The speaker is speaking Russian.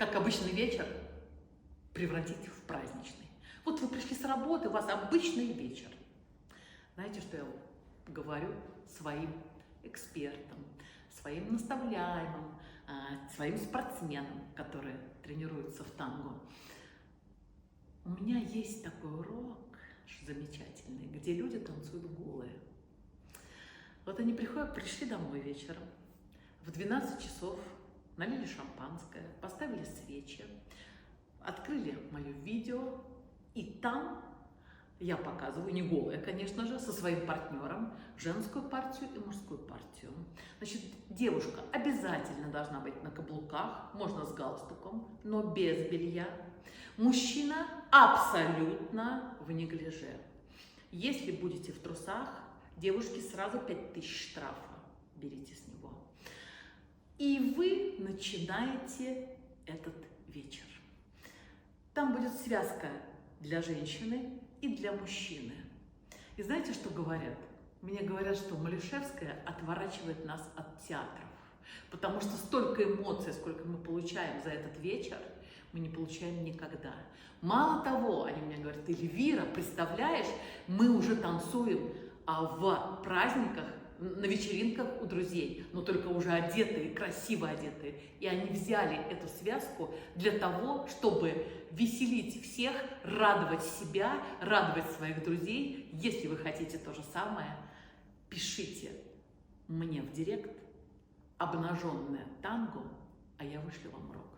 как обычный вечер превратить в праздничный. Вот вы пришли с работы, у вас обычный вечер. Знаете, что я говорю своим экспертам, своим наставляемым, своим спортсменам, которые тренируются в танго? У меня есть такой урок замечательный, где люди танцуют голые. Вот они пришли домой вечером, в 12 часов налили шампанское, поставили свечи, открыли мое видео, и там я показываю, не голая, конечно же, со своим партнером, женскую партию и мужскую партию. Значит, девушка обязательно должна быть на каблуках, можно с галстуком, но без белья. Мужчина абсолютно в неглиже. Если будете в трусах, девушки, сразу 5000 штрафа берите с него. И вы начинаете этот вечер. Там будет связка для женщины и для мужчины. И знаете, что говорят? Мне говорят, что Малишевская отворачивает нас от театров, потому что столько эмоций, сколько мы получаем за этот вечер, мы не получаем никогда. Мало того, они мне говорят: Эльвира, представляешь, мы уже танцуем в праздниках, на вечеринках у друзей, но только уже одетые, красиво одетые. И они взяли эту связку для того, чтобы веселить всех, радовать себя, радовать своих друзей. Если вы хотите то же самое, пишите мне в директ обнаженное танго, а я вышлю вам урок.